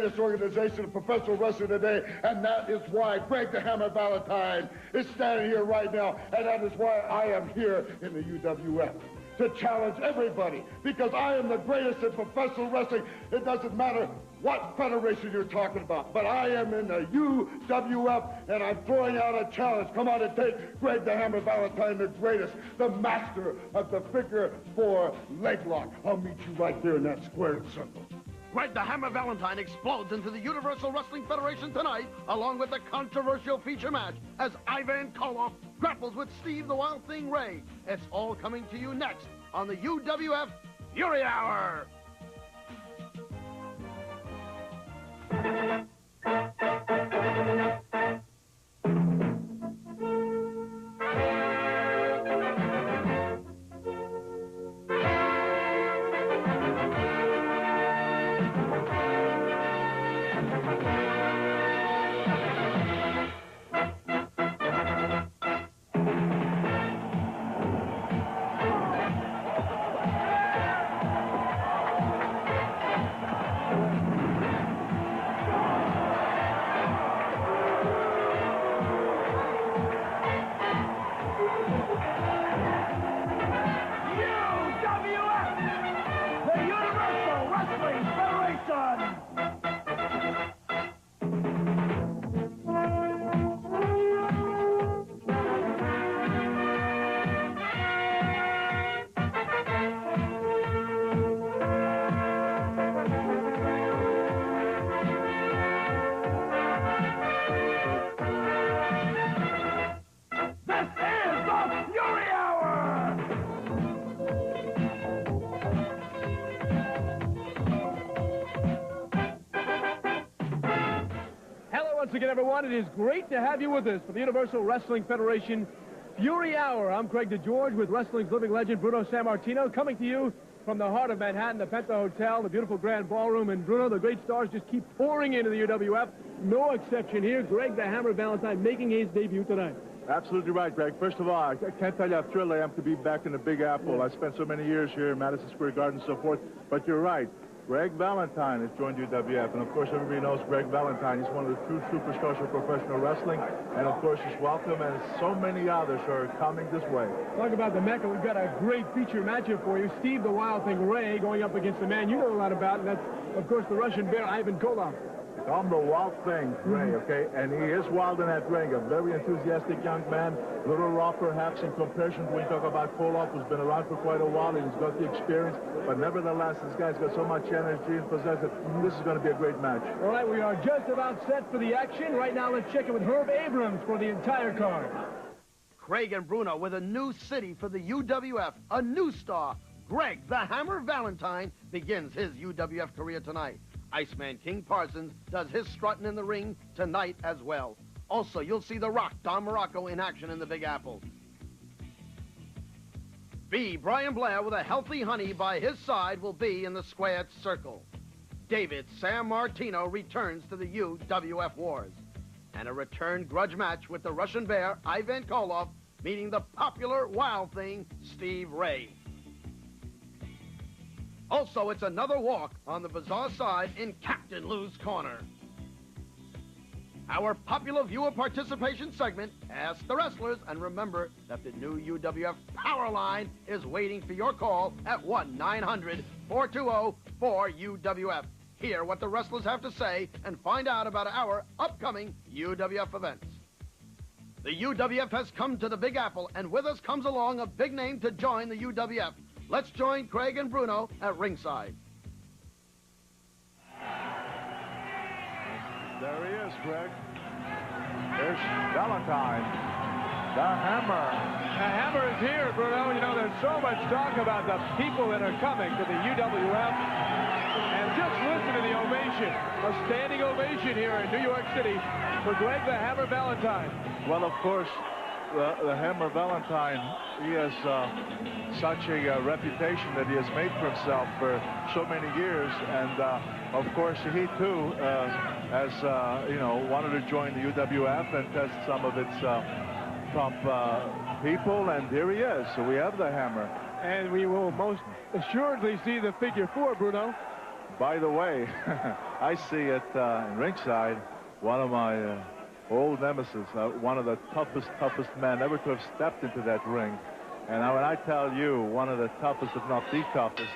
greatest organization of professional wrestling today, and that is why Greg the Hammer Valentine is standing here right now, and that is why I am here in the UWF. To challenge everybody, because I am the greatest in professional wrestling. It doesn't matter what federation you're talking about, but I am in the UWF, and I'm throwing out a challenge. Come on and take Greg the Hammer Valentine, the greatest, the master of the figure 4 leg lock. I'll meet you right there in that squared circle. Greg the Hammer Valentine explodes into the Universal Wrestling Federation tonight, along with the controversial feature match as Ivan Koloff grapples with Steve the Wild Thing Ray. It's all coming to you next on the UWF Fury Hour. Once again, everyone, it is great to have you with us for the Universal Wrestling Federation Fury Hour. I'm Craig DeGeorge with wrestling's living legend, Bruno Sammartino, coming to you from the heart of Manhattan, the Penta Hotel, the beautiful Grand Ballroom. And, Bruno, the great stars just keep pouring into the UWF. No exception here. Greg the Hammer Valentine making his debut tonight. Absolutely right, Greg. First of all, I can't tell you how thrilled I am to be back in the Big Apple. I spent so many years here in Madison Square Garden and so forth. But you're right. Greg Valentine has joined UWF, and of course everybody knows Greg Valentine. He's one of the true superstars of professional wrestling, and of course he's welcome, and so many others are coming this way. Talk about the Mecca. We've got a great feature matchup for you. Steve the Wild Thing Ray going up against the man you know a lot about, and that's, of course, the Russian Bear, Ivan Koloff. Call him the Wild Thing, Ray, okay? And he is wild in that ring. A very enthusiastic young man, a little raw perhaps in comparison to when you talk about Koloff, who's been around for quite a while and he's got the experience. But nevertheless, this guy's got so much energy and possession. This is going to be a great match. All right, we are just about set for the action. Right now, let's check in with Herb Abrams for the entire card. Craig and Bruno with a new city for the UWF, a new star. Greg the Hammer Valentine begins his UWF career tonight. Iceman King Parsons does his strutting in the ring tonight as well. Also, you'll see The Rock, Don Muraco, in action in the Big Apple. B. Brian Blair with a healthy honey by his side will be in the squared circle. David Sammartino returns to the UWF Wars. And a return grudge match with the Russian Bear, Ivan Koloff, meeting the popular Wild Thing, Steve Ray. Also, it's another walk on the bizarre side in Captain Lou's Corner. Our popular viewer participation segment, Ask the Wrestlers, and remember that the new UWF Power Line is waiting for your call at 1-900-420-4UWF. Hear what the wrestlers have to say and find out about our upcoming UWF events. The UWF has come to the Big Apple, and with us comes along a big name to join the UWF. Let's join Craig and Bruno at ringside. There he is, Greg. There's Valentine, the Hammer. The Hammer is here, Bruno. You know, there's so much talk about the people that are coming to the UWF. And just listen to the ovation, a standing ovation here in New York City for Greg the Hammer Valentine. Well, of course, the Hammer Valentine, he has such a reputation that he has made for himself for so many years, and of course he too has wanted to join the UWF and test some of its top people, and here he is. So we have the Hammer, and we will most assuredly see the figure 4, Bruno. By the way, I see it in ringside. One of my old nemesis, one of the toughest men ever to have stepped into that ring. And when I tell you, one of the toughest, if not the toughest,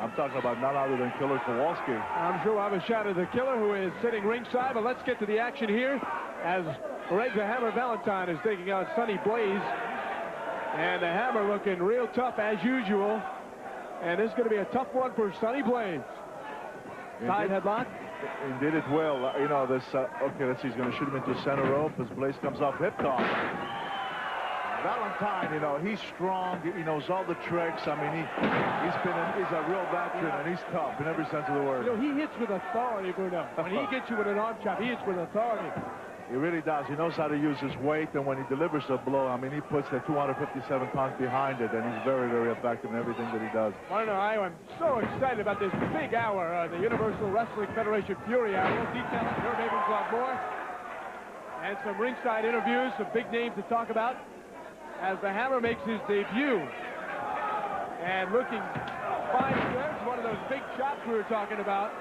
I'm talking about none other than Killer Kowalski. I'm sure we'll have a shot of the Killer, who is sitting ringside, but let's get to the action here as Greg the Hammer Valentine is taking out Sonny Blaze. And the Hammer looking real tough as usual. And this is going to be a tough one for Sonny Blaze. Side headlock. Indeed it will. You know, this, okay, let's see, he's going to shoot him into center rope as Blaze comes off hip toss. Valentine, you know, he's strong. He knows all the tricks. I mean, he's a real veteran, and he's tough in every sense of the word. You know, he hits with authority, Bruno. When he gets you with an arm chop, he hits with authority. He really does. He knows how to use his weight, and when he delivers a blow, I mean, he puts the 257 pounds behind it, and he's very, very effective in everything that he does. I'm so excited about this big hour, the Universal Wrestling Federation Fury Hour. We'll detail it here, maybe a lot more. And some ringside interviews, some big names to talk about as the Hammer makes his debut. And looking fine. There's one of those big shots we were talking about.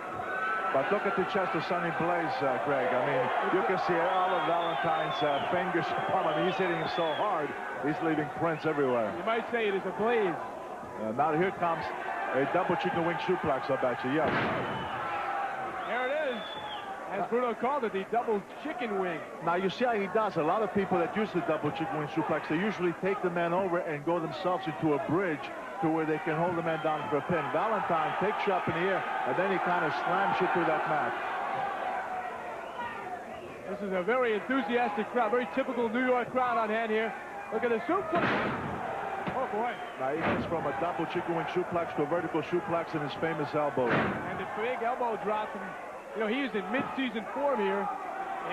But look at the chest of Sonny Blaze, Greg. I mean, you can see all of Valentine's fingers. I mean, he's hitting him so hard, he's leaving prints everywhere. You might say it is a Blaze. Now here comes a double chicken wing suplex, I bet you. Yes. There it is. As Bruno called it, the double chicken wing. Now, you see how he does. A lot of people that use the double chicken wing suplex, they usually take the man over and go themselves into a bridge to where they can hold the man down for a pin. Valentine takes you up in the air, and then he kind of slams you through that mat. This is a very enthusiastic crowd, very typical New York crowd on hand here. Look at the suplex. Oh, boy. Now, he goes from a double chicken wing suplex to a vertical suplex in his famous elbow. And the big elbow drop. And, you know, he is in mid-season form here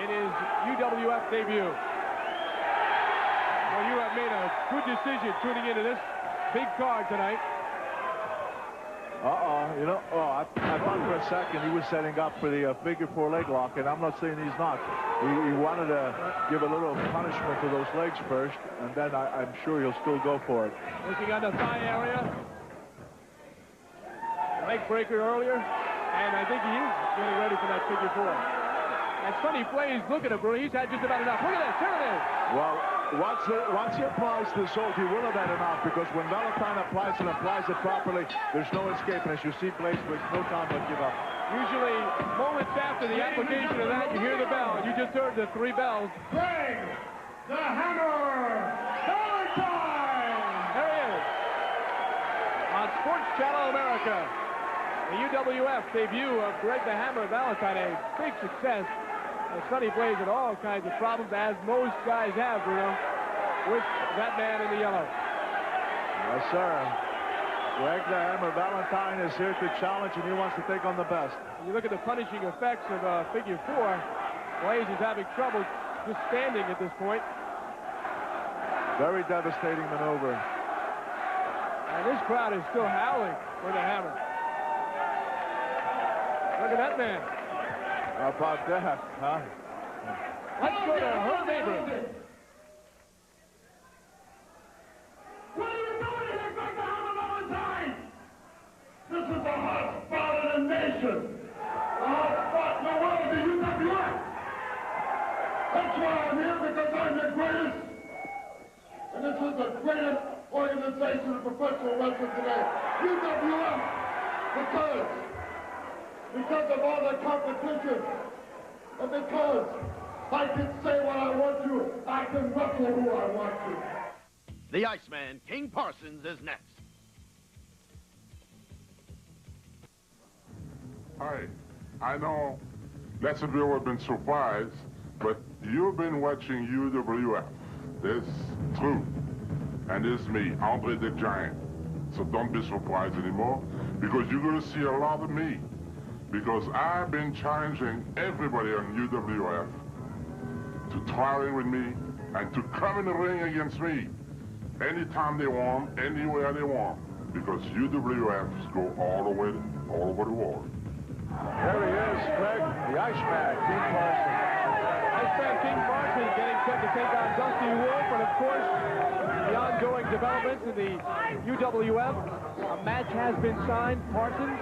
in his UWF debut. Well, you have made a good decision tuning into this big card tonight. You know, I thought for a second he was setting up for the figure 4 leg lock, and I'm not saying he's not. He wanted to give a little punishment to those legs first, and then I'm sure he'll still go for it. Looking on the thigh area. Leg breaker earlier, and I think he is getting ready for that figure 4. And Sonny Blaze, look at him, bro. He's had just about enough. Look at that. There it is. Well, once he applies the salt, he will have had enough, because when Valentine applies it properly, there's no escape. And as you see, Blaze wastes no time but give up. Usually, moments after the application of that, you hear the bell. You just heard the 3 bells. Greg the Hammer Valentine! There he is. On Sports Channel America, the UWF debut of Greg the Hammer Valentine, a big success. Sonny Blaze had all kinds of problems, as most guys have, Bruno, with that man in the yellow. Yes, sir. Greg the Hammer Valentine is here to challenge, and he wants to take on the best. When you look at the punishing effects of figure 4, Blaze is having trouble just standing at this point. Very devastating maneuver. And this crowd is still howling for the Hammer. Look at that man. How about that, huh? Let's go to her neighbor. What are you doing here, Greg the Hammer Valentine? This is the hot spot of the nation. The hot spot in the world, the UWF. That's why I'm here, because I'm the greatest. And this is the greatest organization of professional wrestling today. UWF. Because of all the competition, and because I can say what I want to, I can wrestle who I want to. The Iceman, King Parsons, is next. Hi, I know lots of you have been surprised, but you've been watching UWF. This true, and this is me, Andre the Giant. So don't be surprised anymore, because you're going to see a lot of me. Because I've been challenging everybody on UWF to travel with me and to come in the ring against me anytime they want, anywhere they want. Because UWFs go all over the world. There he is, Greg, the Iceman, King Parsons. Iceman King Parsons getting set to take on Dusty Wolfe, and of course, the ongoing developments in the UWF. A match has been signed. Parsons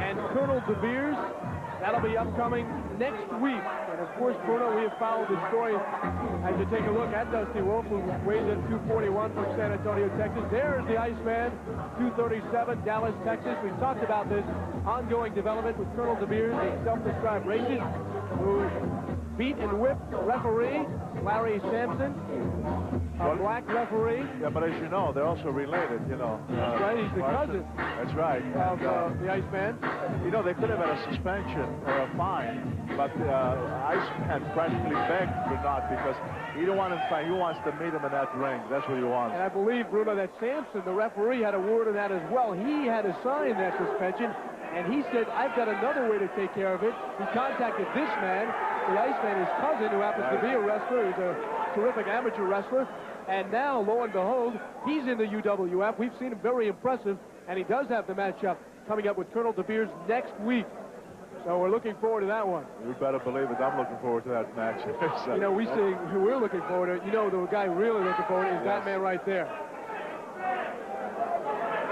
and Colonel De Beers. That'll be upcoming next week. And of course, Bruno, we have followed the story as you take a look at Dusty Wolfe, who weighs in 241 from San Antonio, Texas. There's the Iceman, 237, Dallas, Texas. We've talked about this ongoing development with Colonel De Beers, a self-described racist who beat and whipped referee Larry Sampson, a black referee. Yeah, but as you know, they're also related, you know. That's right, he's the cousin. That's right. Of the Iceman. You know, they could have had a suspension or a fine, but Iceman practically begged for not because he didn't want him to fight. He wants to meet him in that ring. That's what he wants. And I believe, Bruno, that Sampson, the referee, had a word in that as well. He had to sign that suspension, and he said, I've got another way to take care of it. He contacted this man, the Iceman, his cousin, who happens to be a wrestler. He's a terrific amateur wrestler. And now, lo and behold, he's in the UWF. We've seen him very impressive, and he does have the matchup coming up with Colonel De Beers next week. So we're looking forward to that one. You better believe it. I'm looking forward to that match. You know, we're looking forward to it. You know, the guy really looking forward to is that man right there.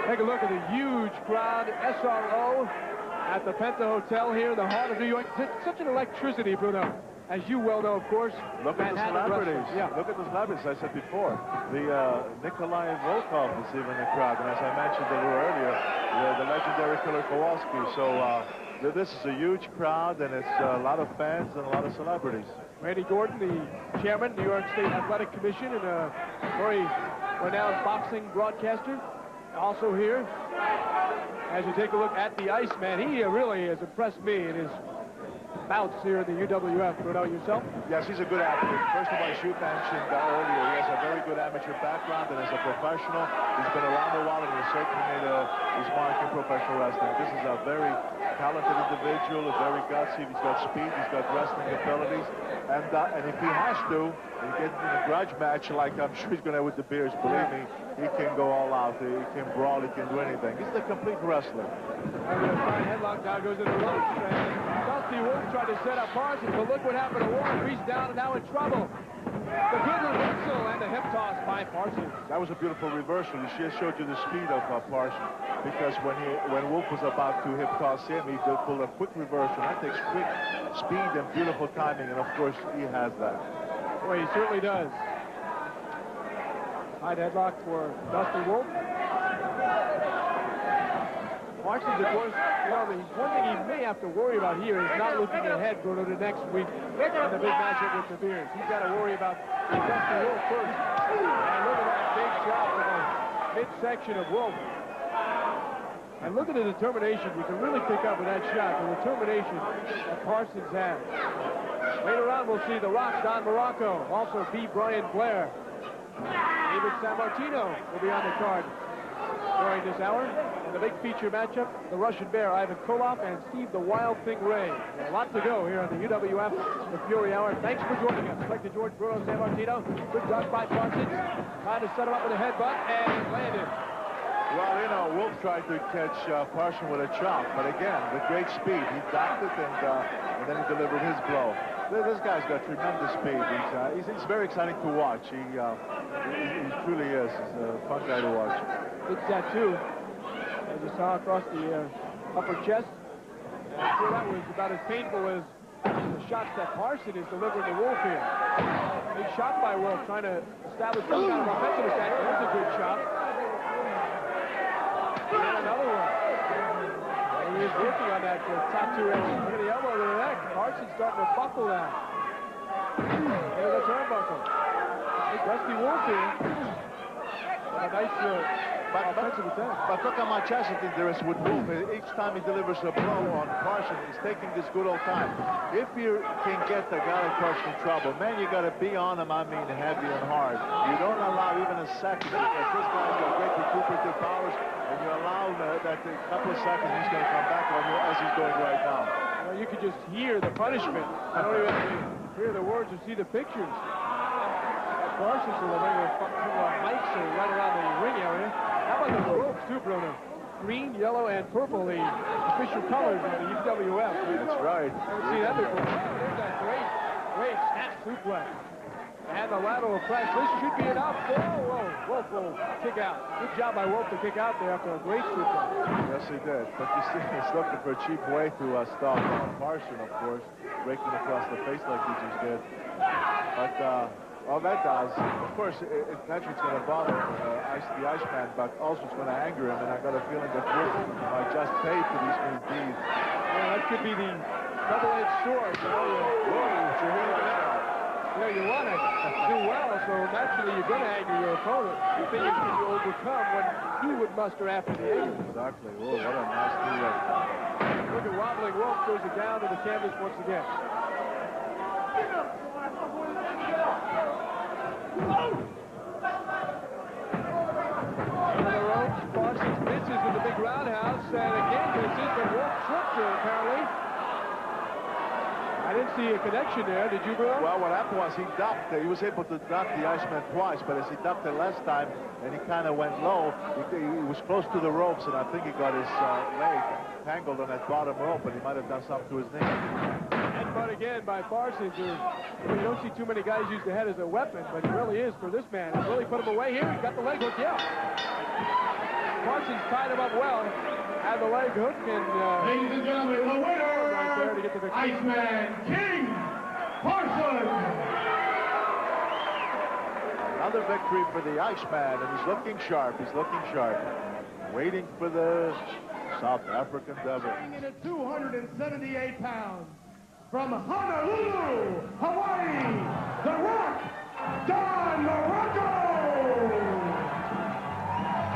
Take a look at the huge crowd, SRO, at the Penta Hotel here in the heart of New York. It's such an electricity, Bruno. As you well know, of course. Look at the celebrities. Yeah. Look at the celebrities. I said before. The Nikolai Volkov is even in the crowd. And as I mentioned a little earlier, the legendary Killer Kowalski. So this is a huge crowd, and it's a lot of fans and a lot of celebrities. Randy Gordon, the chairman, New York State Athletic Commission, and a very renowned boxing broadcaster, also here. As you take a look at the Iceman, he really has impressed me in his bouts here in the UWF. Bruno, yourself? Yes, he's a good athlete. First of all, as you mentioned earlier, he has a very good amateur background, and as a professional, he's been around a while, and he's certainly made his mark in professional wrestling. This is a very talented individual, very gutsy. He's got speed, he's got wrestling abilities, and if he has to, and get in a grudge match like I'm sure he's going to have with De Beers, believe me, he can go all out. He can brawl, he can do anything. He's the complete wrestler. And the fine headlock now goes into the ropes. Dusty Wolfe tried to set up Parsons, but look what happened to Wolfe. He's down and now in trouble. The good reversal and the hip toss by Parsons. That was a beautiful reversal. He just showed you the speed of Parsons, because when Wolfe was about to hip toss him, he did pull a quick reversal. That takes quick speed and beautiful timing, and of course he has that. Well, he certainly does. High headlock for Dusty Wolfe. Parsons, of course, well, the one thing he may have to worry about here is not looking ahead, Bruno, to next week and the big matchup with De Beers. He's got to worry about Dusty Wolfe first. And look at that big shot from the midsection of Wolfe. And look at the determination. You can really pick up with that shot, the determination that Parsons has. Later on, we'll see The Rock, Don Muraco, also B. Brian Blair. David Sammartino will be on the card during this hour. And the big feature matchup, the Russian Bear, Ivan Koloff, and Steve the Wild Thing Ray. A lot to go here on the UWF, the Fury Hour. Thanks for joining us. Thanks to George Bruno Sammartino. Good dodge by Parsons. Trying to set him up with a headbutt, and landed. Well, you know, Wolfe tried to catch Parsons with a chop, but again, with great speed, he ducked it and then he delivered his blow. This guy's got tremendous speed. He's very exciting to watch. He truly is. He's a fun guy to watch. Big tattoo, as you saw across the upper chest. And I'm sure that was about as painful as the shots that Parsons is delivering to Wolfe here. Big shot by Wolfe, trying to establish some kind of offensive attack. There's a good shot. And another one. And he is working on that tattoo. Look at the elbow to the neck. Parsons starting to buckle now. There's a turnbuckle. Dusty Wolfe here. A nice offensive attack. But look how much hesitant there is with Wolfe. Each time he delivers a blow on Parsons, he's taking this good old time. If you can get the guy like Parsons in trouble, man, you got to be on him, I mean, heavy and hard. You don't allow even a second, because this guy's got great recuperative powers, and you allow that couple of seconds, he's going to come back on you as he's doing right now. Well, you could just hear the punishment. I don't even have to hear the words or see the pictures. Parsons delivering with mics right around the ring area. How about the ropes too, Bruno? Green, yellow, and purple, the official colors of the UWF. That's right. Never seen that before. There's that great Great snap suplex. And the lateral press. This should be enough. Whoa. Wolfe will kick out. Good job by Wolfe to kick out there after a great suplex. Yes, he did. But you see, he's looking for a cheap way to stop Parsons, of course, breaking across the face like he just did. But all that does, of course, naturally it's going to bother the Iceman, but also it's going to anger him. And I got a feeling that Wolfe might just pay for these mean deeds. Yeah, that could be the double-edged sword. You want to do well, so naturally you're going to anger your opponent. The thing is, can you overcome what he would muster after the anger? Exactly. Whoa, what a nasty look. Look at wobbling Wolfe, goes it down to the canvas once again. On the ropes, Parsons misses with the big roundhouse, and again misses, but Wolfe tripped her apparently. I didn't see a connection there. Did you, Bruno? Well, what happened was he ducked. He was able to duck the Iceman twice, but as he ducked it last time and he kind of went low, he was close to the ropes, and I think he got his leg tangled on that bottom rope, and he might have done something to his knee. Headbutt again by Parsons. You don't see too many guys use the head as a weapon, but he really is for this man. He really put him away here. He's got the leg hook, yeah. Parsons tied him up well. Had the leg hook, and ladies and gentlemen, the winner, right there to get the victory. Iceman King Parsons. Another victory for the Iceman, and he's looking sharp. He's looking sharp. Waiting for the South African Devil. In at 278 pounds, from Honolulu, Hawaii, The Rock, Don Muraco.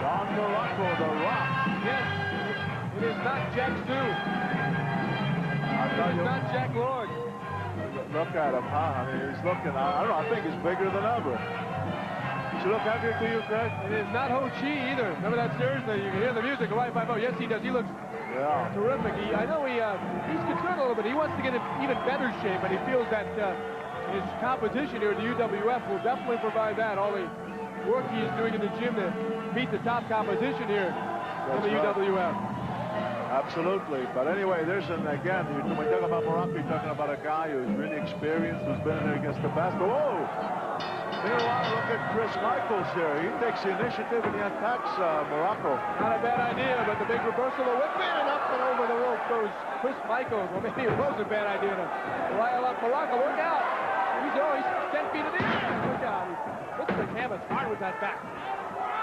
Don Muraco, The Rock. Yes. It is not Jack Stu. It is not Jack Lord. Look at him, huh? I mean, he's looking, I don't know, I think he's bigger than ever. Does he look heavier to you, Craig? It is not Ho Chi either. Remember that Thursday? You can hear the music, right by Bo. Yes, he does. He looks terrific. I know he's concerned a little bit. He wants to get in even better shape, but he feels that his competition here at the UWF will definitely provide that. All the work he is doing in the gym to beat the top competition here in the UWF. Absolutely. But anyway, there's again, when you talk about Muraco, you're talking about a guy who's really experienced, who's been in there against the best. Whoa! Meanwhile, look at Chris Michaels here. He takes the initiative and he attacks Muraco. Not a bad idea, but the big reversal of whip and up and over the rope goes Chris Michaels. Well, maybe it was a bad idea to rile up Muraco. Look out! He's 10 feet in the air. Look out! He hits the canvas hard with that back.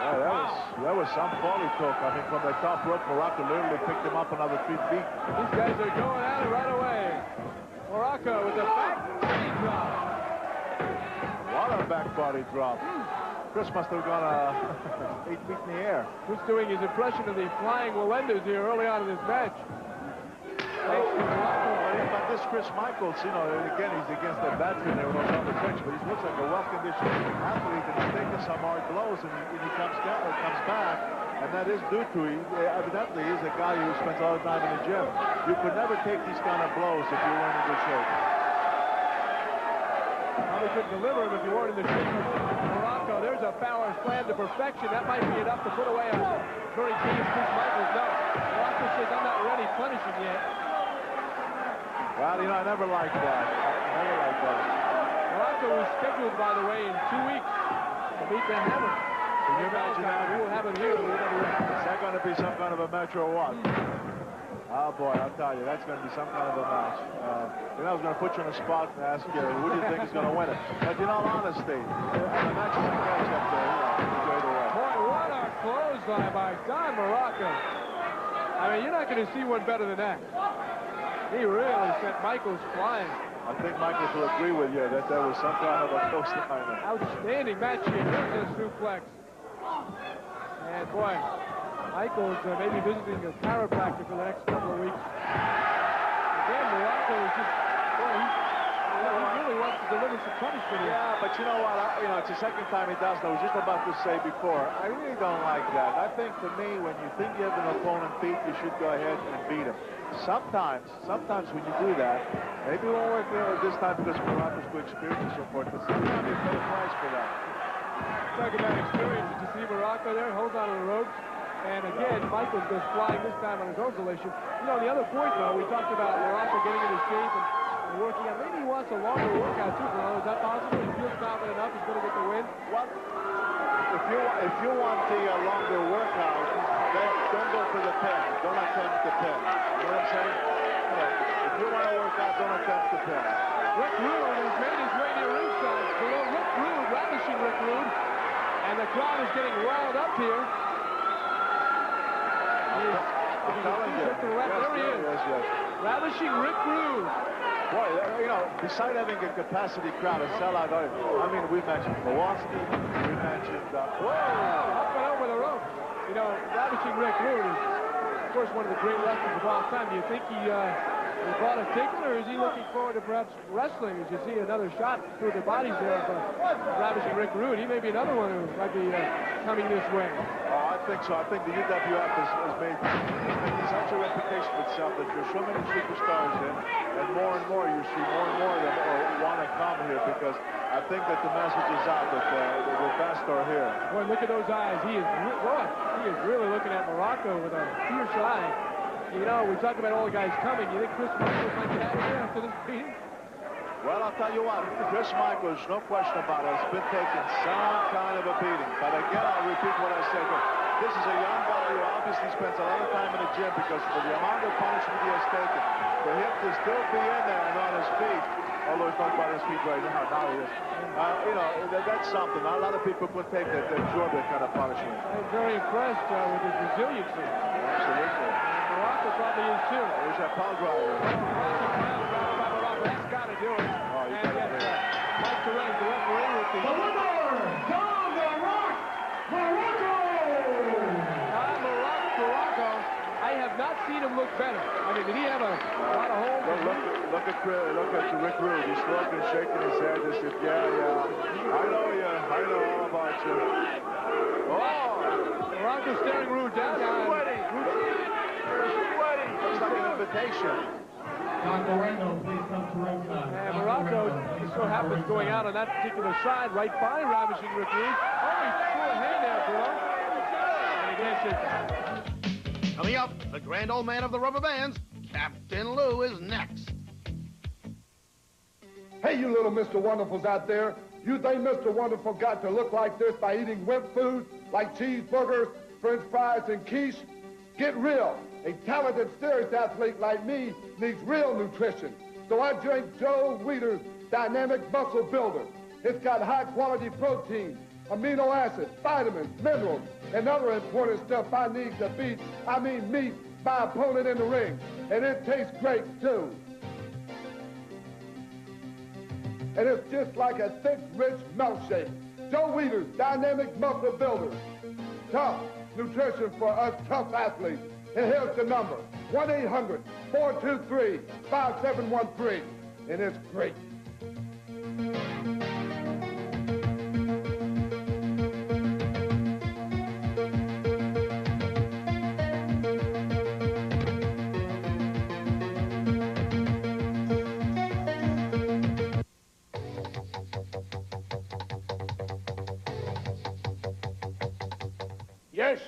Yeah, that was some fall he took. I mean, from the top rope, Muraco literally picked him up another 3 feet. These guys are going at it right away. Muraco with a back body drop. What a back body drop. Chris must have gone 8 feet in the air. Chris doing his impression of the flying Melendez here early on in this match. Thanks to Muraco. But this Chris Michaels, you know, again, he's against the veteran there with on the bench, but he looks like a well-conditioned athlete, and he's taking some hard blows, and he comes back, and that is due to, evidently, he's a guy who spends a lot of time in the gym. You could never take these kind of blows if you weren't in good shape. Probably couldn't deliver him if you weren't in the shape of Muraco. There's a power slam to perfection. That might be enough to put away a very genius Chris Michaels. No, Muraco says, I'm not ready. Punish him yet. Well, you know, I never liked that. Muraco was scheduled, by the way, in 2 weeks to meet the Hammer. Can you imagine that? We will have him here. Is that going to be some kind of a match or what? Oh, boy, I'll tell you, that's going to be some kind of a match. You know, I was going to put you on the spot and ask you, who do you think is going to win it? But in all honesty, a match like that, you have to enjoy the way. Boy, what a clothesline by Don Muraco. I mean, you're not going to see one better than that. He really sent Michaels flying. I think Michaels will agree with you that there was some kind of a clothesline. Outstanding match here. There's a suplex. And boy, Michaels may be visiting a chiropractor for the next couple of weeks. Again, Muraco is just, boy, he really wants to deliver some punishment here. Yeah, but you know what? It's the second time he does that. I was just about to say before, I really don't like that. I think, to me, when you think you have an opponent beat, you should go ahead and beat him. Sometimes when you do that, maybe it won't work this time because Muraco's too experienced and so forth, but sometimes you pay a price for that. Talk about experience. Did you see Muraco there? Holds on to the ropes. And again, Michaels goes flying this time on his own volition. You know, the other point, though, we talked about Muraco getting into shape and working out. Maybe he wants a longer workout, too, Bruno. Is that possible? He feels confident enough he's going to get the win? Well, if you want the longer workout, then don't go for the pin. Don't attempt the pin. You know what I'm saying? If you want to work out, don't attempt the pin. Rick Rude has made his way near ringside. Below Rick Rude, ravishing Rick Rude. And the crowd is getting riled up here. I'm telling you. There he is. Yes. Ravishing Rick Rude. Boy, you know, besides having a capacity crowd, a sellout audience, I mean, we mentioned Koloff, we mentioned, whoa, up and over the rope. You know, ravishing Rick Rude is, of course, one of the great wrestlers of all time. Do you think he bought a ticket, or is he looking forward to perhaps wrestling as you see another shot through the bodies there of ravishing Rick Rude? He may be another one who might be coming this way. Oh, I think so. I think the UWF has made such a reputation for itself that there's so many superstars in, and more you see more and more of them want to come here because I think that the message is out that the best are here. Boy, look at those eyes. He is really looking at Muraco with a fierce eye. You know, we talk about all the guys coming. You think Chris Michaels might get out of here after this meeting? Well, I'll tell you what, Chris Michaels, no question about it, has been taking some kind of a beating. But again, I'll repeat what I said. This is a young guy who obviously spends a lot of time in the gym because for the amount of punishment he has taken, for him to still be in there and on his feet, although he's not quite on his feet right now he is. You know, that's something. Not a lot of people could take that, absorb that kind of punishment. I'm very impressed with his resiliency. Absolutely. Muraco probably is too. There's that power driver. He's got to do it. Oh, you got to do it. Mike Terrell, the referee with the... Muraco. I have not seen him look better. I mean, did he have a lot of holes? Look at Rick Rude. He's smoking, shaking his head. He said, yeah. I know you. I know all about you. Oh! Muraco staring Rude down. Sweaty. Looks like an invitation. Please come to ringside. And Muraco just so happens going out on that particular side, right by ravishing Rick Rude. Oh, he threw a hand there, Bruno. And he can't sit down. Coming up, the grand old man of the rubber bands, Captain Lou, is next. Hey, you little Mr. Wonderfuls out there. You think Mr. Wonderful got to look like this by eating wimp food like cheeseburgers, french fries, and quiche? Get real. A talented, serious athlete like me needs real nutrition. So I drink Joe Weider's Dynamic Muscle Builder. It's got high-quality protein, amino acids, vitamins, minerals, and other important stuff I need to beat, meet my opponent in the ring. And it tastes great, too. And it's just like a thick, rich milkshake. Joe Weider's Dynamic Muscle Builder. Tough nutrition for us tough athletes. And here's the number, 1-800-423-5713. And it's great.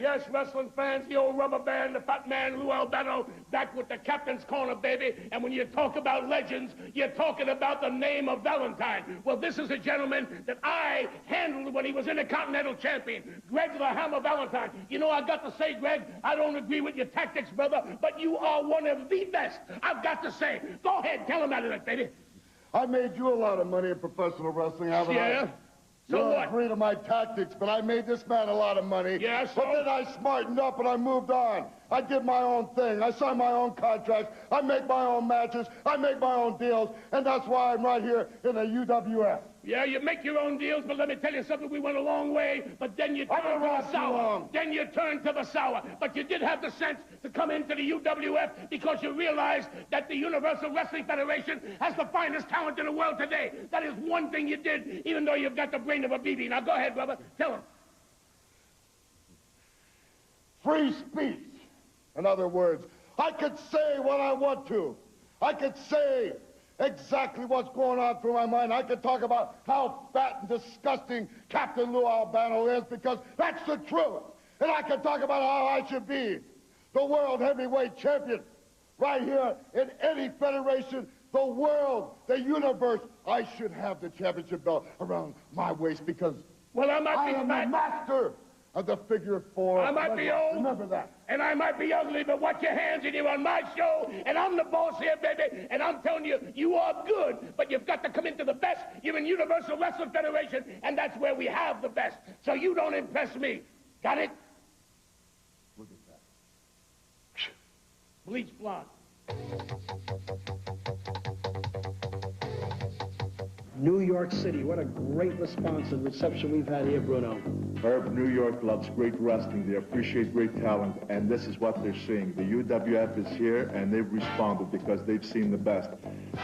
Yes, wrestling fans, the old rubber band, the fat man, Lou Albano, back with the captain's corner, baby. And when you talk about legends, you're talking about the name of Valentine. Well, this is a gentleman that I handled when he was Intercontinental Champion, Greg the Hammer Valentine. You know, I got to say, Greg, I don't agree with your tactics, brother, but you are one of the best. I've got to say. Go ahead, tell him about it, baby. I made you a lot of money in professional wrestling, haven't I? Yeah? So you what? agree to my tactics, but I made this man a lot of money. Yeah, so? But then I smartened up and I moved on. I did my own thing. I signed my own contracts. I make my own matches. I make my own deals. And that's why I'm right here in the UWF. Yeah, you make your own deals, but let me tell you something. We went a long way, but then you turned to the sour. Then you turned to the sour. But you did have the sense to come into the UWF because you realized that the Universal Wrestling Federation has the finest talent in the world today. That is one thing you did, even though you've got the brain of a BB. Now, go ahead, brother. Tell him. Free speech. In other words, I could say what I want to. I could say exactly what's going on through my mind. I could talk about how fat and disgusting Captain Lou Albano is because that's the truth. And I could talk about how I should be the world heavyweight champion right here in any federation the world, the universe. I should have the championship belt around my waist because Well, I might I be am fat. the master of the figure four. I might be old. Remember that. And I might be ugly, but watch your hands and you're on my show, and I'm the boss here, baby, and I'm telling you, you are good, but you've got to come into the best. You're in Universal Wrestling Federation, and that's where we have the best. So you don't impress me. Got it? Look at that. Bleach blonde. New York City, what a great response and reception we've had here, Bruno. Herb, New York loves great wrestling. They appreciate great talent, and this is what they're seeing. The UWF is here, and they've responded because they've seen the best.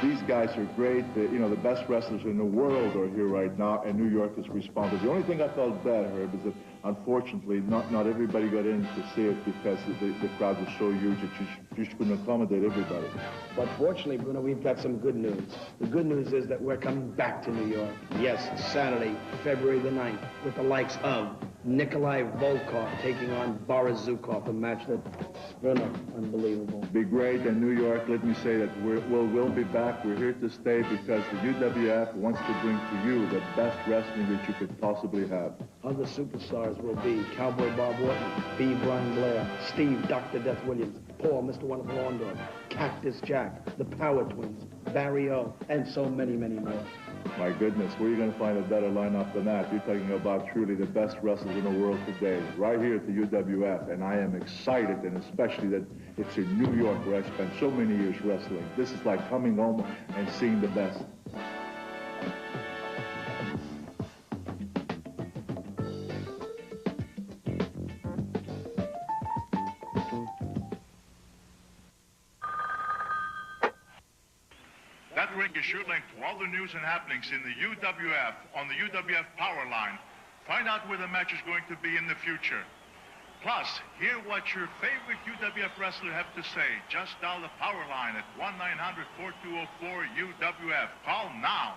These guys are great. The best wrestlers in the world are here right now, and New York has responded. The only thing I felt bad, Herb, is that unfortunately not everybody got in to see it because the crowd was so huge that you couldn't accommodate everybody. But fortunately, Bruno, we've got some good news. The good news is that we're coming back to New York. Yes, Saturday, February the 9th, with the likes of Nikolai Volkov taking on Boris Zukov, a match that, Bruno, unbelievable. Be great, and New York, let me say that we'll be back. We're here to stay because the UWF wants to bring to you the best wrestling that you could possibly have. Other superstars will be Cowboy Bob Orton, B. Brian Blair, Steve Dr. Death Williams, Paul, Mr. Wonderful Orndorff, Cactus Jack, the Power Twins, Barry O, and so many, many more. My goodness, where are you going to find a better lineup than that? You're talking about truly the best wrestlers in the world today, right here at the UWF, and I am excited, and especially that it's in New York where I spent so many years wrestling. This is like coming home and seeing the best. That ring is your link to all the news and happenings in the UWF on the UWF Power Line. Find out where the match is going to be in the future. Plus, hear what your favorite UWF wrestler have to say. Just dial the Power Line at 1-900-4204-UWF. Call now.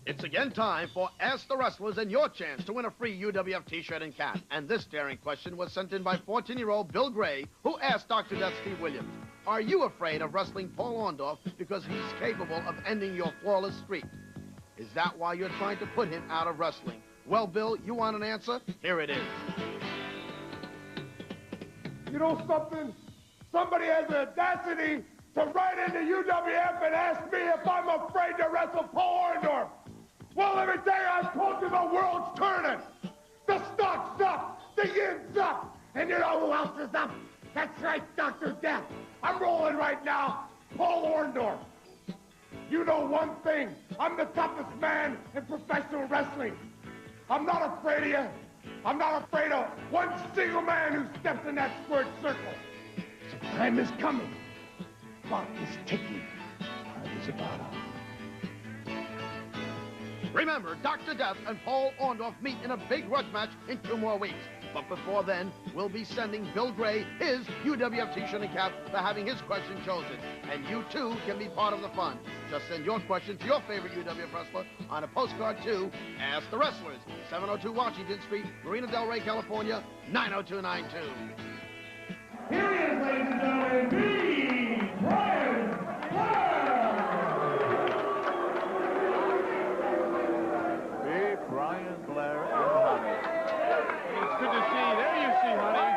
It's again time for Ask the Wrestlers and your chance to win a free UWF t-shirt and cap. And this daring question was sent in by 14-year-old Bill Gray, who asked Dr. Death Steve Williams, are you afraid of wrestling Paul Orndorff because he's capable of ending your flawless streak? Is that why you're trying to put him out of wrestling? Well, Bill, you want an answer? Here it is. You know something? Somebody has the audacity to write into UWF and ask me if I'm afraid to wrestle Paul Orndorff. Well, let me tell you, I've told you the world's turning. The stock's up, the yin's up, and you know who else is up? That's right, Dr. Death. I'm rolling right now, Paul Orndorff. You know one thing, I'm the toughest man in professional wrestling. I'm not afraid of you. I'm not afraid of one single man who steps in that squared circle. Time is coming. Clock is ticking. Time is about up. Remember, Dr. Death and Paul Orndorff meet in a big grudge match in 2 more weeks. But before then, we'll be sending Bill Gray his UWF t-shirt and cap for having his question chosen. And you, too, can be part of the fun. Just send your question to your favorite UWF wrestler on a postcard to Ask the Wrestlers, 702 Washington Street, Marina Del Rey, California, 90292. Here he is, ladies and gentlemen, B. Brian Blair! B. Brian Blair and Honey. It's good to see. There you see, honey.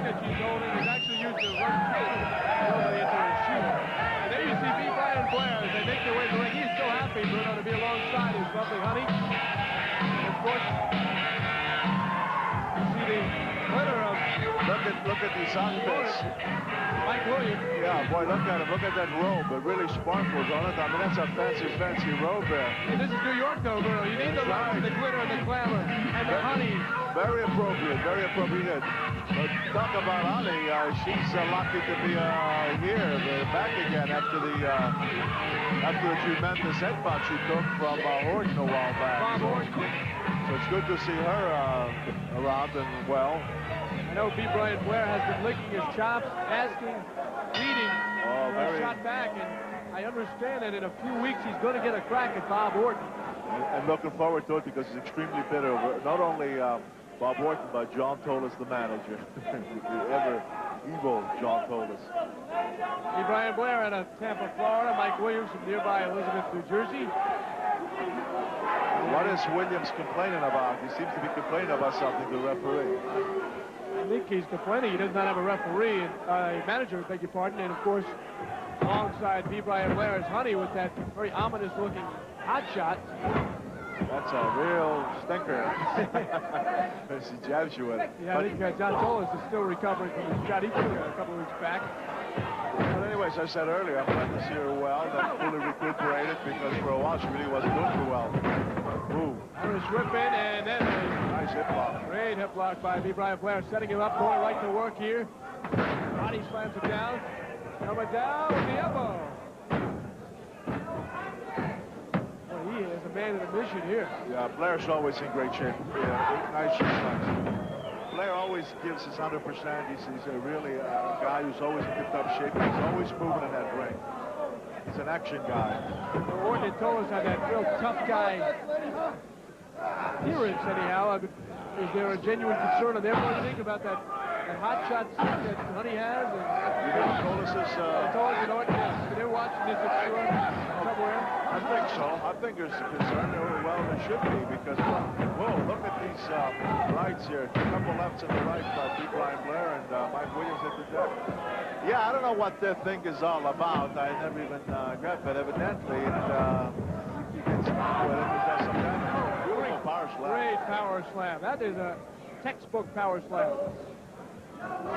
That she's holding is actually used to run totally into her shoe. And there you see B. Brian Blair as they make their way to the ring. He's so happy, Bruno, to be alongside his lovely honey. And of course, you see the glitter of Look at these outfits. Mike Williams. Yeah, boy, look at him. Look at that robe. It really sparkles on it. I mean, that's a fancy robe there. And this is New York, though, Bruno. You need the lights and the glitter and the glamour and the honey. Very appropriate, very appropriate. But talk about Honey, she's lucky to be here, back again after the tremendous headbutt she took from Orton a while back. Bob Orton. So it's good to see her around and well. I know B. Brian Blair has been licking his chops, asking, pleading for a shot back, and I understand that in a few weeks he's going to get a crack at Bob Orton. And looking forward to it because he's extremely bitter. Not only Bob Orton, but John Tolis, the manager. The ever evil John Tolis. Brian Blair out of Tampa, Florida. Mike Williams from nearby Elizabeth, New Jersey. What is Williams complaining about? He seems to be complaining about something to the referee. I think he's complaining he does not have a referee, a manager, beg your pardon, and of course, alongside B. Brian Blair is Honey with that very ominous-looking hot shot. That's a real stinker. She jabs you with it. Yeah, I think John Tolis is still recovering from the shot he took a couple of weeks back. But anyways, I said earlier, I'm glad to see her well, not fully recuperated, because for a while she really wasn't doing too well. Ooh. Irish whip in, and then a nice hip block. Great hip block by B. Brian Blair, setting him up, going right to work here. Body slams him down. Coming down with the elbow. Well, he is a man of the mission here. Yeah, Blair's always in great shape. Yeah, nice shots. Blair always gives his 100%. He's a really guy who's always in tip-top shape. He's always moving in that ring. He's an action guy. Orton and Tolis have that real tough guy appearance, anyhow. Is there a genuine concern on their part, think about that hot shot that Honey has? And Tolis is... Tolis and Orton, yes. They're watching this, I'm sure, somewhere. I think so. I think there's a concern. Well, there should be, because, whoa, look at these rights here. A couple lefts and the right by B. Brian Blair and Mike Williams at the deck. Yeah, I don't know what their thing is all about. I never even got that, evidently. And he gets with it. He does some damage. Beautiful power slam. Great power slam. That is a textbook power slam. And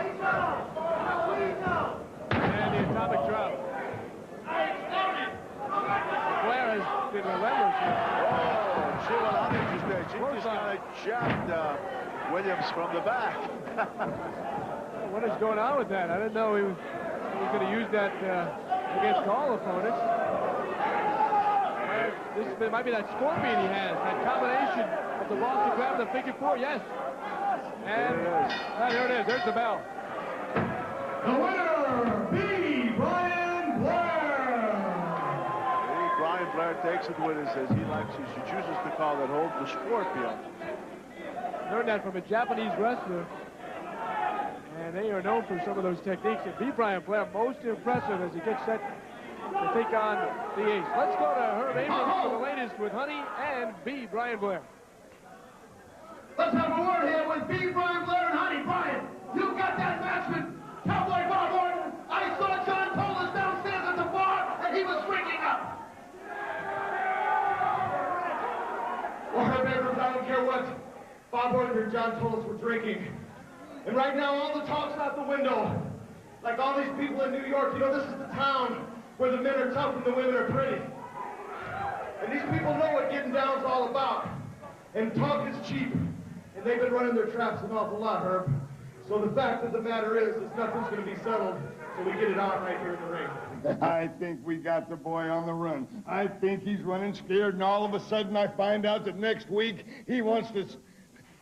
the atomic drop. Blair has been relentless here. Oh, she was uninterested. She just kind of jabbed Williams from the back. What is going on with that? I didn't know he was going to use that against all opponents. This might be that scorpion he has, that combination of the Boston grab and the figure four, yes. And there it is. There's the bell. The winner, B. Brian Blair. Brian Blair takes it with us as he likes. She chooses to call that hold the scorpion. Learned that from a Japanese wrestler. And they are known for some of those techniques. And B. Brian Blair, most impressive as he gets set to take on the ace. Let's go to Herb Abrams for the latest with Honey and B. Brian Blair. Let's have a word here with B. Brian Blair and Honey. Brian, you got that matchman, Cowboy Bob Orton. I saw John Tolis downstairs at the bar, and he was drinking up. Well, Herb Abrams, I don't care what Bob Orton and John Tolis were drinking. And right now, all the talk's out the window. Like all these people in New York, you know, this is the town where the men are tough and the women are pretty. And these people know what getting down's all about. And talk is cheap. And they've been running their traps an awful lot, Herb. So the fact of the matter is nothing's going to be settled till we get it on right here in the ring. I think we got the boy on the run. I think he's running scared, and all of a sudden I find out that next week he wants to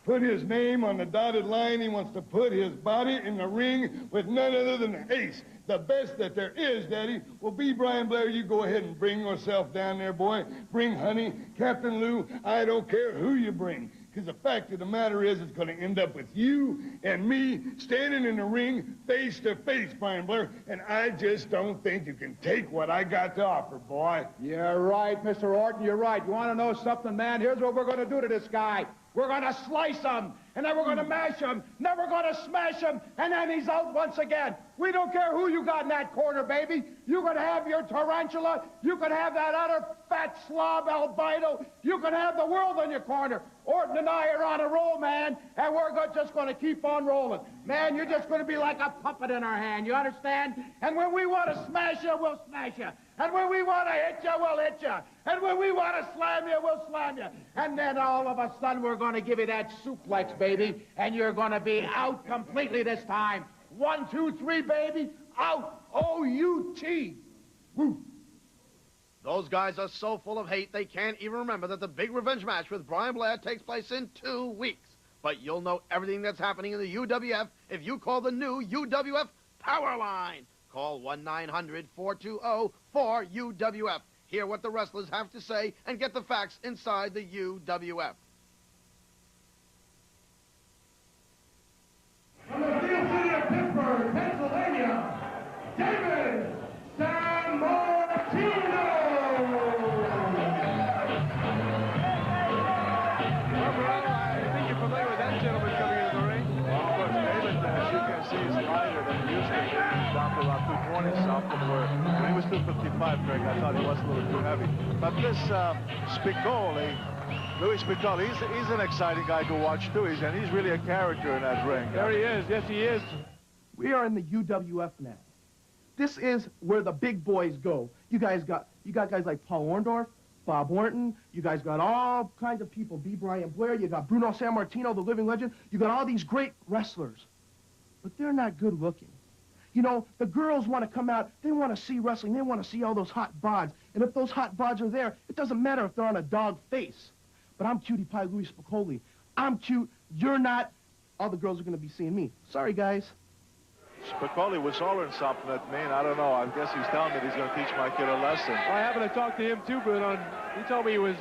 put his name on the dotted line. He wants to put his body in the ring with none other than Ace. The best that there is, Daddy. Well, B. Brian Blair, you go ahead and bring yourself down there, boy. Bring Honey, Captain Lou. I don't care who you bring. Because the fact of the matter is, it's going to end up with you and me standing in the ring face to face, Brian Blair. And I just don't think you can take what I got to offer, boy. You're right, Mr. Orton. You're right. You want to know something, man? Here's what we're going to do to this guy. We're going to slice him, and then we're going to mash him, and then we're going to smash him, and then he's out once again. We don't care who you got in that corner, baby. You could have your tarantula. You could have that other fat slob albino. You could have the world on your corner. Orton and I are on a roll, man, and we're just going to keep on rolling. Man, you're just going to be like a puppet in our hand, you understand? And when we want to smash you, we'll smash you. And when we want to hit you, we'll hit you. And when we want to slam you, we'll slam you. And then all of a sudden, we're going to give you that suplex, baby, and you're going to be out completely this time. 1, 2, 3, baby, out. O-U-T. Woo. Those guys are so full of hate, they can't even remember that the big revenge match with Brian Blair takes place in 2 weeks. But you'll know everything that's happening in the UWF if you call the new UWF Power Line. Call 1-900-420-4UWF. Hear what the wrestlers have to say and get the facts inside the UWF. 255, Greg. I thought he was a little too heavy. But this Spicolli, Louie Spicolli, he's an exciting guy to watch, too. He's really a character in that ring. There he is. Yes, he is. We are in the UWF now. This is where the big boys go. You got guys like Paul Orndorff, Bob Orton. You guys got all kinds of people. B. Brian Blair. You got Bruno Sammartino, the living legend. You got all these great wrestlers. But they're not good looking. You know, the girls want to come out. They want to see wrestling. They want to see all those hot bods. And if those hot bods are there, it doesn't matter if they're on a dog face. But I'm Cutie Pie Louie Spicolli. I'm cute. You're not. All the girls are going to be seeing me. Sorry, guys. Spicolli was hollering something at me, and I don't know. I guess he's telling me that he's going to teach my kid a lesson. Well, I happened to talk to him, too, Bruno. He told me he was,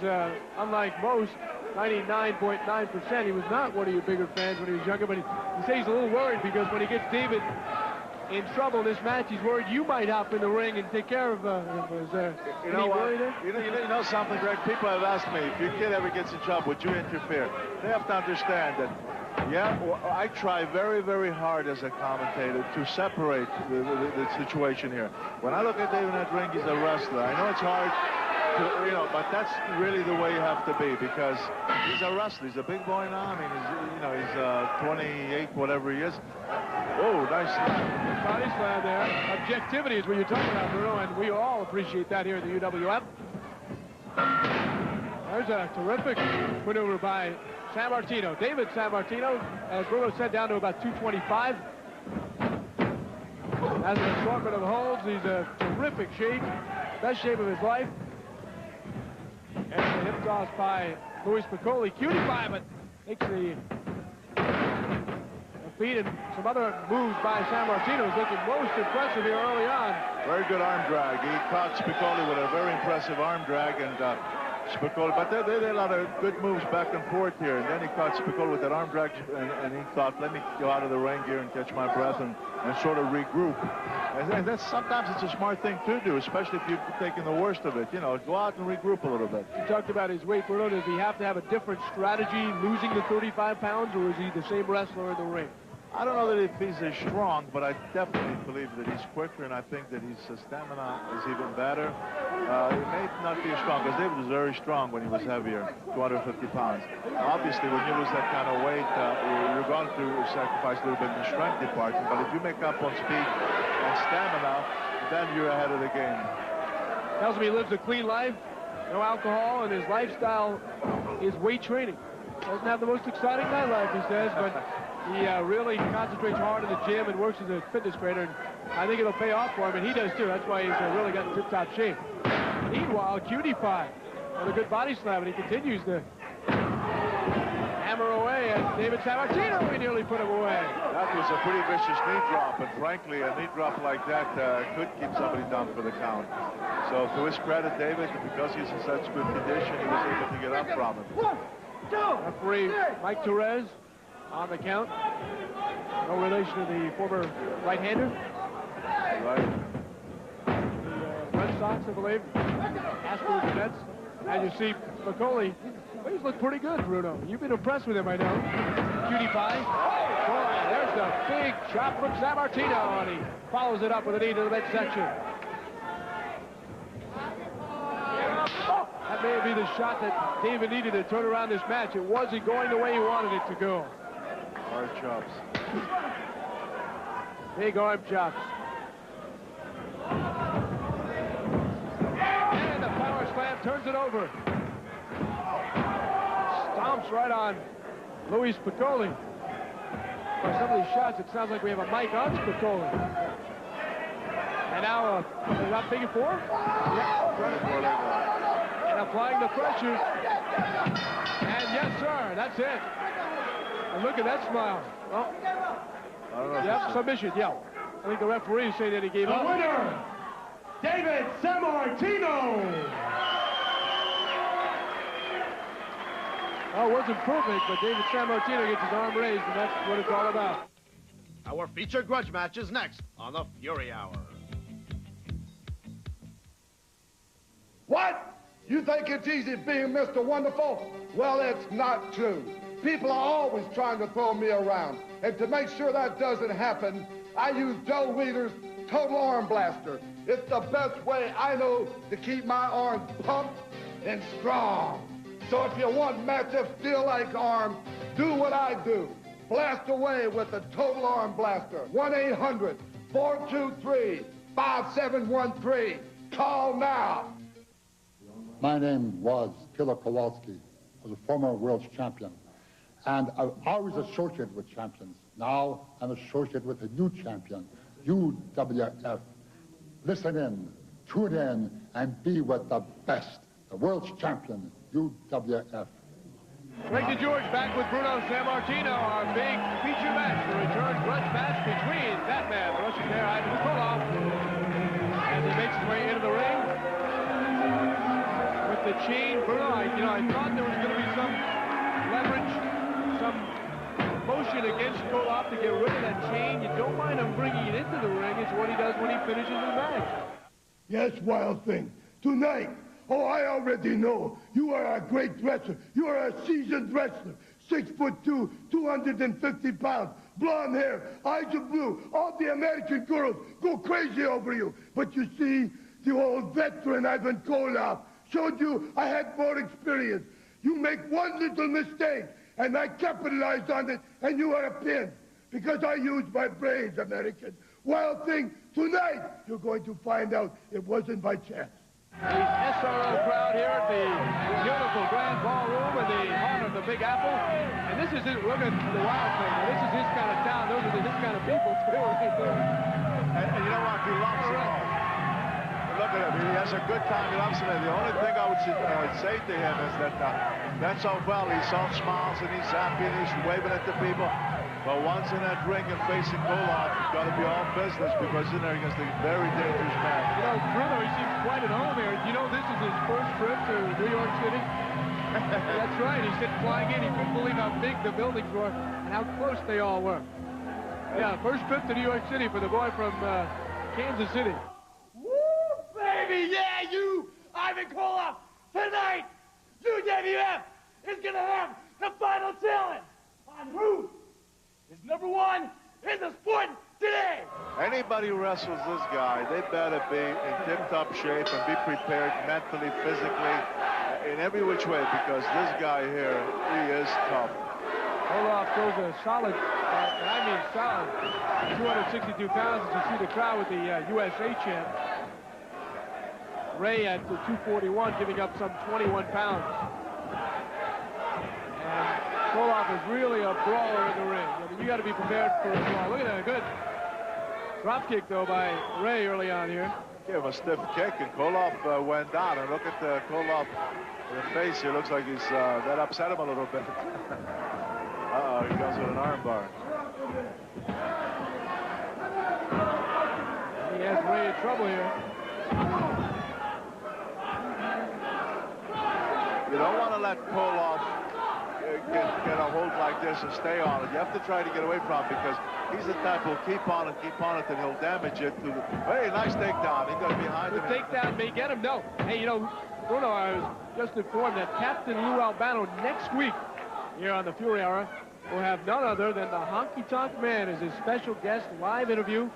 unlike most, 99.9%. He was not one of your bigger fans when he was younger, but he says he's a little worried because when he gets David in trouble in this match, he's worried you might hop in the ring and take care of him. Is there any worry there? You know something, Greg? People have asked me, if your kid ever gets in trouble, would you interfere? They have to understand that, yeah, I try very, very hard as a commentator to separate the situation here. When I look at David in that ring, he's a wrestler. I know it's hard, but that's really the way you have to be because he's a wrestler. He's a big boy now. I mean, he's 28, whatever he is. Oh, nice slam. Body slam there. Objectivity is what you're talking about, Bruno, and we all appreciate that here at the UWF. There's a terrific maneuver by Sammartino. David Sammartino, as Bruno said, down to about 225. Has an assortment of holds. He's a terrific shape. Best shape of his life. And the hip toss by Louie Spicolli. Cutie Pie, but takes the feet and some other moves by Sammartino is looking most impressive here early on. Very good arm drag. He caught Spicolli with a very impressive arm drag, and Spicolli, but they did a lot of good moves back and forth here, and then he caught Spicolli with that arm drag, and he thought, let me go out of the ring here and catch my breath and sort of regroup. And that's sometimes it's a smart thing to do, especially if you've taken the worst of it. You know, go out and regroup a little bit. You talked about his weight, Bruno. Does he have to have a different strategy losing the 35 pounds, or is he the same wrestler in the ring? I don't know that if he's as strong, but I definitely believe that he's quicker, and I think that his stamina is even better. He may not be as strong, because David was very strong when he was heavier, 250 pounds. Obviously, when you lose that kind of weight, you're going to sacrifice a little bit in the strength department, but if you make up on speed and stamina, then you're ahead of the game. Tells me he lives a clean life, no alcohol, and his lifestyle is weight training. Doesn't have the most exciting nightlife, he says, but he really concentrates hard in the gym and works as a fitness trainer, and I think it'll pay off for him, and he does too. That's why he's really got in tip-top shape. Meanwhile, Cutie Pie with a good body slam, and he continues to hammer away at David Sammartino. He nearly put him away. That was a pretty vicious knee drop, and frankly, a knee drop like that could keep somebody down for the count. So to his credit, David, because he's in such good condition, he was able to get up from him. 1, 2, referee Mike Torres on the count. No relation to the former right-hander. Right. The Red Sox, I believe. Astros and Mets. As you see, Spicolli, he's looked pretty good, Bruno. You've been impressed with him, I know. Cutie Pie. Boy, there's the big chop from Sammartino, and he follows it up with a knee to the midsection. That may be the shot that David needed to turn around this match. It wasn't going the way he wanted it to go. Hard chops. Big arm chops. And the power slam turns it over. Stomps right on Louie Spicolli. For some of these shots, it sounds like we have a mic on Spicolli. And now, is that figure four? Yeah. And applying the pressure. And yes, sir, that's it. And look at that smile. Well, I don't know. Yep, submission, yeah. I think the referee saying that he gave up. The winner, David Sammartino. Oh, it wasn't perfect, but David Sammartino gets his arm raised, and that's what it's all about. Our featured grudge match is next on the Fury Hour. What? You think it's easy being Mr. Wonderful? Well, it's not true. People are always trying to throw me around. And to make sure that doesn't happen, I use Joe Weider's Total Arm Blaster. It's the best way I know to keep my arms pumped and strong. So if you want massive steel-like arms, do what I do. Blast away with the Total Arm Blaster. 1-800-423-5713. Call now. My name was Killer Kowalski. I was a former world champion. And I always associated with champions. Now I'm associated with a new champion, UWF. Listen in, tune in, and be with the best, the world's champion, UWF. Greg DeGeorge back with Bruno Sammartino, our big feature match, the return grudge match between that man, the Russian pair, Ivan Koloff, as he makes his way into the ring. With the chain, Bruno, I thought there was going to be some leverage, some motion against Koloff to get rid of that chain. You don't mind him bringing it into the ring. It's what he does when he finishes the match. Yes, Wild Thing. Tonight, oh, I already know. You are a great wrestler. You are a seasoned wrestler. 6'2", 250 pounds, blonde hair, eyes of blue. All the American girls go crazy over you. But you see, the old veteran Ivan Koloff showed you I had more experience. You make one little mistake, and I capitalized on it, and you are a pin. Because I used my brains, American. Wild Thing, tonight, you're going to find out it wasn't by chance. The SRO crowd here at the beautiful Grand Ballroom in the heart of the Big Apple. And this is it. Look at the Wild Thing. Now, this is his kind of town. Those are his kind of people, too, right there. And you know what? He loves it all. Look at him. He has a good time. He loves it. The only thing I would say to him is that that's all well. He's all smiles and he's happy and he's waving at the people. But once in that ring and facing Koloff, it's got to be all business because in there against a very dangerous man. You know, Bruno, he seems quite at home here. You know, this is his first trip to New York City. That's right. He said flying in, he couldn't believe how big the buildings were and how close they all were. Yeah, first trip to New York City for the boy from Kansas City. Woo, baby, yeah, you, Ivan Koloff, tonight, UWF is going to have the final challenge on who is #1 in the sport today. Anybody who wrestles this guy, they better be in tip-top shape and be prepared mentally, physically, in every which way, because this guy here, he is tough. Koloff throws a solid, and I mean solid, 262 pounds, as you see the crowd with the USA champ. Ray at 241, giving up some 21 pounds. And Koloff is really a brawler in the ring. I mean, you got to be prepared for a brawl. Look at that, good drop kick, though, by Ray early on here. Gave him a stiff kick, and Koloff went down. And look at Koloff in the face here. Looks like he's that upset him a little bit. Uh-oh, he goes with an arm bar. He has Ray in trouble here. You don't want to let Koloff get a hold like this and stay on it. You have to try to get away from it because he's the type who'll keep on it, and he'll damage it. Hey, nice takedown. He got behind him. The takedown may get him. No. Hey, you know, Bruno, I was just informed that Captain Lou Albano next week here on the Fury Hour will have none other than the Honky Tonk Man as his special guest live interview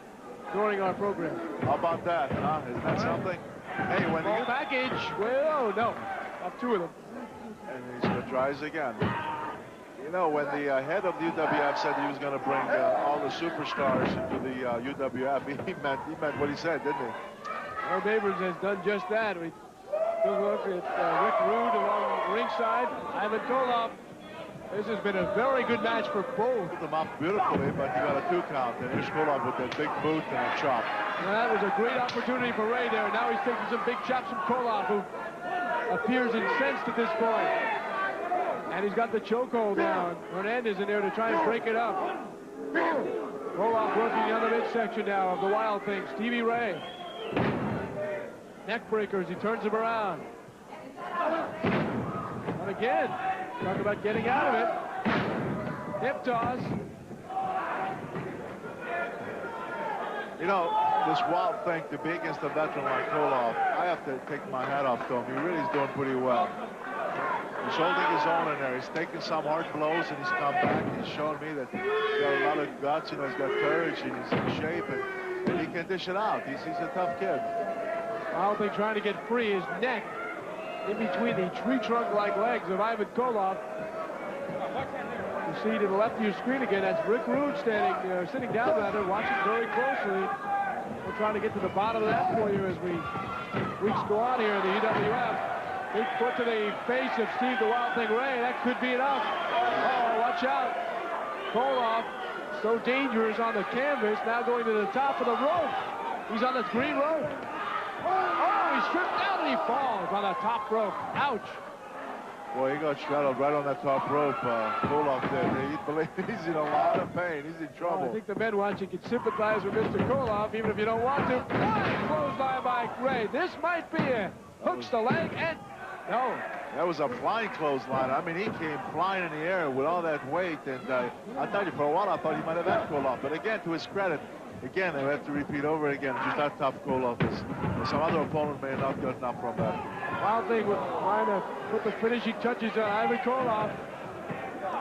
during our program. How about that, huh? Isn't that something? Hey, when the package, well, no. Up two of them. And he's going to try this again. You know, when the head of the UWF said he was going to bring all the superstars into the UWF, he meant what he said, didn't he? Herb Abrams has done just that. We took a look at Rick Rude along ringside. Ivan Koloff. This has been a very good match for both. Put them up beautifully, but you got a 2 count. And here's Koloff with that big boot and a chop. Now, that was a great opportunity for Ray there. Now he's taking some big chops from Koloff, who appears incensed at this point. And he's got the chokehold down. Hernandez in there to try and break it up. Koloff working on the midsection now of the Wild Thing. Stevie Ray. Neck breakers. He turns him around. And again, talk about getting out of it. Hip toss. You know, this Wild Thing, to be against a veteran like Koloff, I have to take my hat off to him. He really is doing pretty well. He's holding his own in there. He's taking some hard blows, and he's come back. He's shown me that he's got a lot of guts. You know, he's got courage, and he's in shape, and he can dish it out. He's a tough kid. Wild Thing trying to get free. His neck in between the tree trunk-like legs of Ivan Koloff. You see to the left of your screen again, that's Rick Rude sitting down rather, watching very closely. We're trying to get to the bottom of that for you as weeks go on here in the UWF. Big foot to the face of Steve the Wild Thing Ray. That could be enough. Oh, watch out. Koloff, so dangerous on the canvas, now going to the top of the rope. He's on the green rope. Oh, he's stripped down and he falls on the top rope. Ouch. Boy, he got straddled right on that top rope. Koloff did. He's in a lot of pain. He's in trouble. I think the men watching can sympathize with Mr. Koloff, even if you don't want to. Flying clothesline by Ray. This might be it. Hooks the leg and no. That was a flying clothesline. I mean, he came flying in the air with all that weight. And I tell you, for a while, I thought he might have had Koloff. But again, to his credit, again, they have to repeat over again just how tough Koloff is. Some other opponent may not have gotten up from that. Wild Thing was trying to put the finishing touches on Ivan Koloff.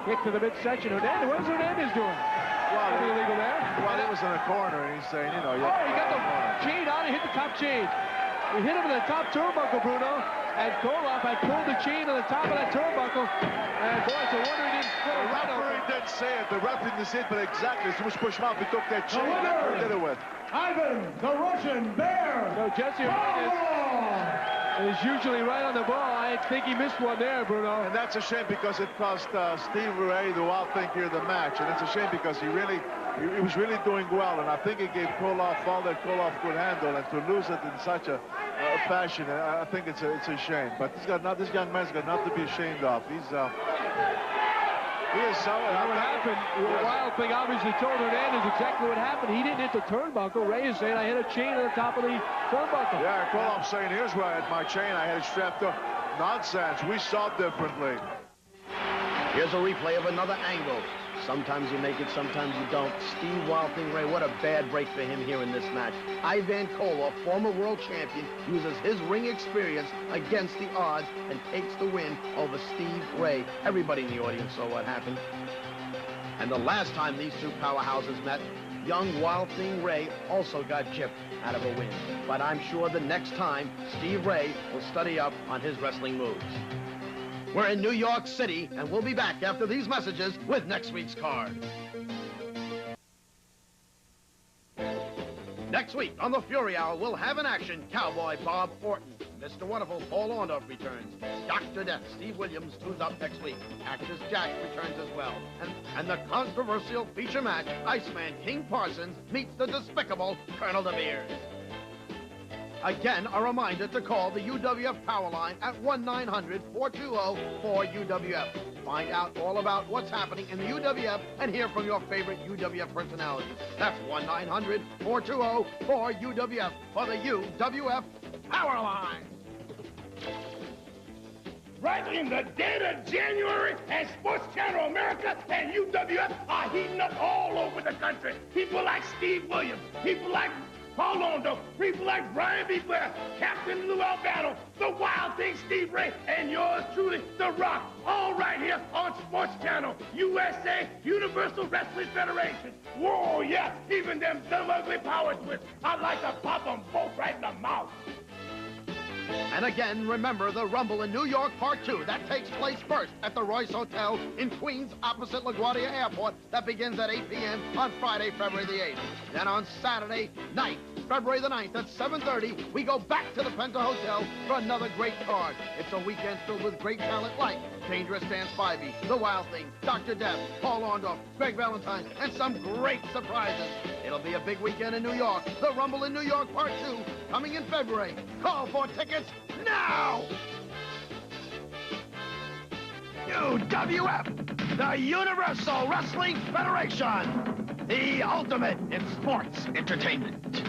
Kick to the midsection. What's Hernandez doing? Well, illegal there. Well, he was in the corner, and he's saying, you know, he got the chain on. He hit the top chain. He hit him in the top turnbuckle, Bruno. And Koloff had pulled the chain on the top of that turnbuckle. And boy, it's a wonder he didn't split it. The referee didn't say it. The referee didn't say it, but exactly as soon as push him out, he took that chain and did it with. Ivan, the Russian Bear. So Jesse is usually right on the ball. I think he missed one there, Bruno. And that's a shame because it cost Steve Ray, the Wild Thing, here the match. And it's a shame because he was really doing well. And I think it gave Koloff all that Koloff could handle. And to lose it in such a fashion, I think it's a shame. But this young man's got nothing to be ashamed of. He is so. What happened? The Wild Thing obviously told Hernandez exactly what happened. He didn't hit the turnbuckle. Ray is saying, I hit a chain on the top of the turnbuckle. Yeah, Koloff saying, here's where I had my chain. I had it strapped up. Nonsense. We saw differently. Here's a replay of another angle. Sometimes you make it, sometimes you don't. Steve Wild Thing Ray, what a bad break for him here in this match. Ivan Koloff, former world champion, uses his ring experience against the odds and takes the win over Steve Ray. Everybody in the audience saw what happened. And the last time these two powerhouses met, young Wild Thing Ray also got gypped out of a win. But I'm sure the next time, Steve Ray will study up on his wrestling moves. We're in New York City, and we'll be back after these messages with next week's card. Next week on the Fury Hour, we'll have in action Cowboy Bob Orton. Mr. Wonderful Paul Orndorff returns. Dr. Death Steve Williams tunes up next week. Actress Jack returns as well. And the controversial feature match, Iceman King Parsons meets the despicable Colonel De Beers. Again, a reminder to call the UWF Power Line at 1-900-420-4UWF. Find out all about what's happening in the UWF and hear from your favorite UWF personalities. That's 1-900-420-4UWF for the UWF Power Line. Right in the dead of January, and Sports Channel America and UWF are heating up all over the country. People like Steve Williams, people like Paul Orndorff, people like Brian B. Blair, Captain Lou Albano, the Wild Thing Steve Ray, and yours truly, The Rock, all right here on Sports Channel, USA, Universal Wrestling Federation. Whoa, yeah, even them dumb ugly power twists, I'd like to pop them both right in the mouth. And again, remember the Rumble in New York Part 2. That takes place first at the Royce Hotel in Queens, opposite LaGuardia Airport. That begins at 8 p.m. on Friday, February the 8th. Then on Saturday night, February the 9th at 7:30, we go back to the Penta Hotel for another great card. It's a weekend filled with great talent like Dangerous Dan Spivey, The Wild Thing, Dr. Death, Paul Orndorff, Greg Valentine, and some great surprises. It'll be a big weekend in New York. The Rumble in New York Part 2, coming in February. Call for tickets now! UWF, the Universal Wrestling Federation, the ultimate in sports entertainment.